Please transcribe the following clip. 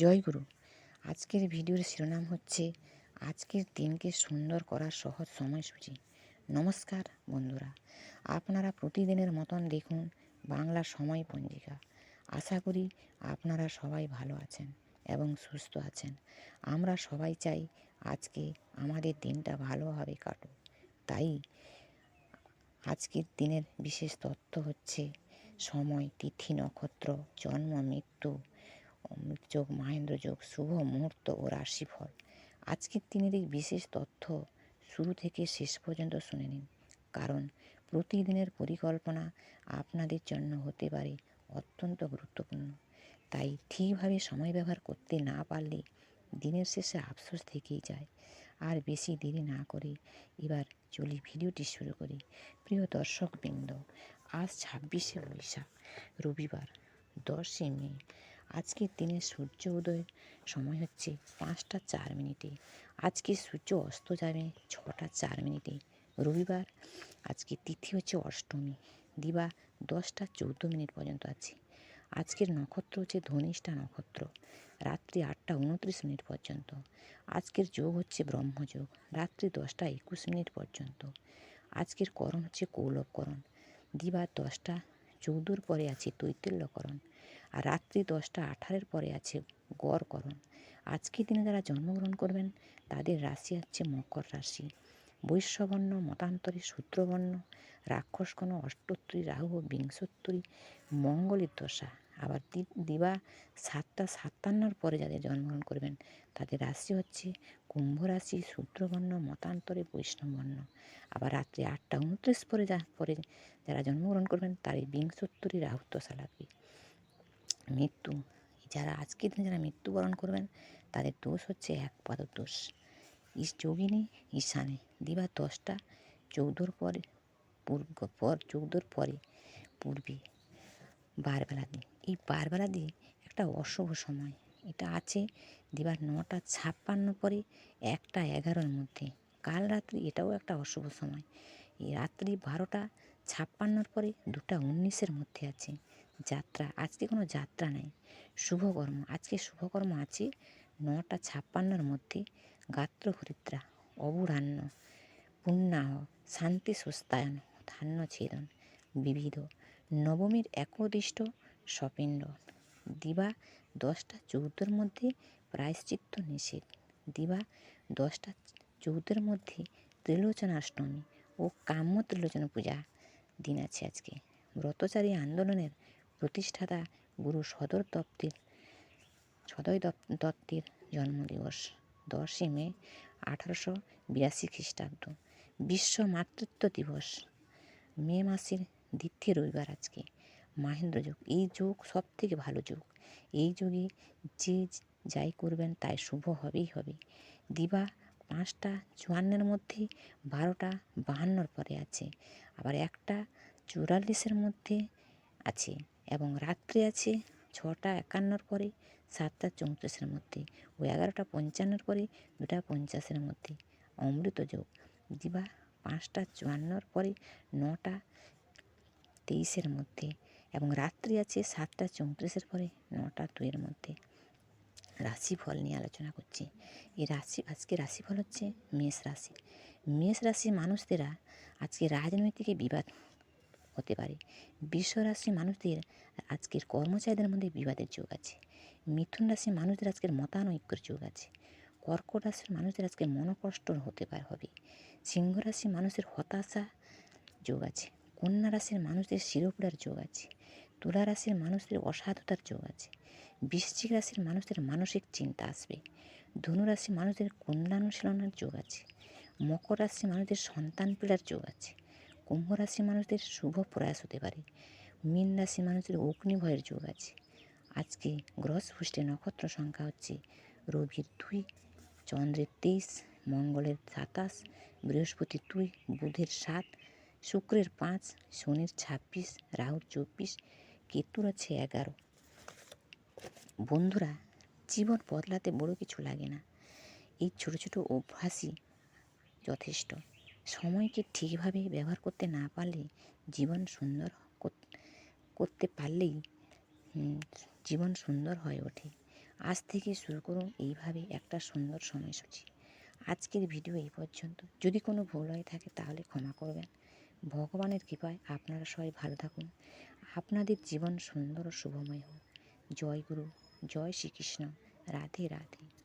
জয়গুরু। আজকের ভিডিওর শিরোনাম হচ্ছে আজকের দিনকে সুন্দর করার সহজ সময়সূচি। নমস্কার বন্ধুরা, আপনারা প্রতিদিনের মতন দেখুন বাংলা সময় পঞ্জিকা। আশা করি আপনারা সবাই ভালো আছেন এবং সুস্থ আছেন। আমরা সবাই চাই আজকে আমাদের দিনটা ভালোভাবে কাটুক। তাই আজকের দিনের বিশেষ তথ্য হচ্ছে সময়, তিথি, নক্ষত্র, জন্ম, মৃত্যু, অমৃত যোগ, মহেন্দ্র যোগ, শুভ মুহূর্ত ও রাশিফল। আজকের দিনের এই বিশেষ তথ্য শুরু থেকে শেষ পর্যন্ত শুনে নিন, কারণ প্রতিদিনের পরিকল্পনা আপনাদের জন্য হতে পারে অত্যন্ত গুরুত্বপূর্ণ। তাই ঠিকভাবে সময় ব্যবহার করতে না পারলে দিনের শেষে আফসোস থেকেই যায়। আর বেশি দেরি না করে এবার চলি ভিডিওটি শুরু করি। প্রিয় দর্শকবৃন্দ, আজ 26শে বৈশাখ, রবিবার, 10শে মে। আজকের দিনে সূর্য উদয়ের সময় হচ্ছে 5টা 4 মিনিটে। আজকে সূর্য অস্ত যাবে 6টা 4 মিনিটে। রবিবার। আজকে তিথি হচ্ছে অষ্টমী, দিবা 10টা 14 মিনিট পর্যন্ত আছে। আজকের নক্ষত্র হচ্ছে ধনিষ্ঠা নক্ষত্র, রাত্রি 8টা 29 মিনিট পর্যন্ত। আজকের যোগ হচ্ছে ব্রহ্মযোগ, রাত্রি 10টা 21 মিনিট পর্যন্ত। আজকের করণ হচ্ছে কৌলবকরণ, দিবা 10টা 14 পরে আছে তৈতিল্যকরণ, আর রাত্রি 10টা 18 পরে আছে গড়করণ। আজকের দিনে যারা জন্মগ্রহণ করবেন তাদের রাশি হচ্ছে মকর রাশি। বৈশ্যবর্ণ, মতান্তরী, শূদ্রবর্ণ, রাক্ষসকণ, অষ্টোত্তরী, রাহু ও বিংশোত্তরী মঙ্গলের দশা। আবার দিবা 7টা 57 পরে যাদের জন্মগ্রহণ করবেন তাদের রাশি হচ্ছে কুম্ভ রাশি, শূদ্রবর্ণ, মতান্তরে, বৈষ্ণবর্ণ। আবার রাত্রি 8টা 29 পরে যারা জন্মগ্রহণ করবেন তার বিংশোত্তরী রাহুর দশা লাগবে। মৃত্যু, যারা আজকের দিনে যারা মৃত্যুবরণ করবেন তাদের দোষ হচ্ছে একপাদ দোষ। যোগিনী ঈশানে, দিবা 10টা 14 পরে 14 পরে পূর্বে বারবেলা দিন। এই বারবেলা দিয়ে একটা অশুভ সময়, এটা আছে দিবা 9টা 56 পরে 1টা 11 মধ্যে। কাল রাত্রি এটাও একটা অশুভ সময়। এই রাত্রি 12টা 56 পরে 2টা 19 মধ্যে আছে। যাত্রা, আজকে কোনো যাত্রা নেই। শুভকর্ম, আজকে শুভকর্ম আছে 9টা 56 মধ্যে। গাত্র হরিদ্রা, অবুরাহ্ন, পুণ্যাহ, শান্তি সুস্তায়ন, ধান্য ছেদন, বিবিধ। নবমীর একদিষ্ট সপিণ্ড, দিবা 10টা 14 মধ্যে প্রায়শ্চিত্ত নিষেধ। দিবা 10টা 14 মধ্যে ত্রিলোচনাষ্টমী ও কাম্য ত্রিলোচনা পূজা দিন আছে আজকে। ব্রতচারী আন্দোলনের প্রতিষ্ঠাতা গুরু সদয় দত্তের জন্মদিবস 10শে মে 1882 খ্রিস্টাব্দ। বিশ্ব মাতৃত্ব দিবস, মে মাসের দ্বিতীয় রবিবার আজকে। মহেন্দ্র যোগ, এই যোগ সব থেকে ভালো যোগ। এই যোগে যে যাই করবেন তাই শুভ হবেই হবে। দিবা 5টা 54 মধ্যে 12টা 52 পরে আছে। আবার 1টা 44 মধ্যে আছে এবং রাত্রি আছে 6টা 51 পরে 7টা 34 মধ্যে ও 11টা 55 পরে 2টা 50 মধ্যে। অমৃত যোগ, দিবা 5টা 54 পরে 9টা 23 মধ্যে এবং রাত্রি আছে 7টা 34 পরে 9টা 2 মধ্যে। রাশিফল নিয়ে আলোচনা করছি। আজকে রাশিফল হচ্ছে মেষ রাশি। মেষ রাশি মানুষদেরা আজকে রাজনৈতিক বিবাদ হতে পারে। বৃষ রাশি মানুষদের আজকের কর্মচারীদের মধ্যে বিবাদের যোগ আছে। মিথুন রাশি মানুষদের আজকের মতানৈক্যের যোগ আছে। কর্কট রাশির মানুষদের আজকে মনোকষ্ট হবে। সিংহ রাশি মানুষের হতাশা যোগ আছে। কন্যা রাশির মানুষদের শিরোপীড়ার যোগ আছে। তুলা রাশির মানুষদের অসাধুতার যোগ আছে। বৃশ্চিক রাশির মানুষদের মানসিক চিন্তা আসবে। ধনু রাশির মানুষদের কন্যানুশীলনের যোগ আছে। মকর রাশির মানুষদের সন্তান পীড়ার যোগ আছে। কুম্ভ রাশির মানুষদের শুভ প্রয়াস হতে পারে। মীন রাশির মানুষদের অগ্নিভয়ের যোগ আছে। আজকে গ্রহস্পষ্ঠী নক্ষত্র সংখ্যা হচ্ছে রবির 2, চন্দ্রের 23, মঙ্গলের 27, বৃহস্পতির 2, বুধের 7, শুক্রের 5, শনির 26, রাহুর 24, কেতুর আছে 11। বন্ধুরা, জীবন বদলাতে বড় কিছু লাগে না, এই ছোট ছোট অভ্যাসই যথেষ্ট। সময়কে ঠিকভাবে ব্যবহার করতে না পারলে জীবন সুন্দর করতে পারলেই জীবন সুন্দর হয়ে ওঠে। আজ থেকে শুরু করুন এইভাবে একটা সুন্দর সময়সূচি। আজকের ভিডিও এই পর্যন্ত। যদি কোনো ভুল হয়ে থাকে তাহলে ক্ষমা করবেন। ভগবানের কৃপায় আপনারা সবাই ভালো থাকুন। আপনাদের জীবন সুন্দর ও শুভময় হোক। জয় গুরু, জয় শ্রীকৃষ্ণ, রাধে রাধে।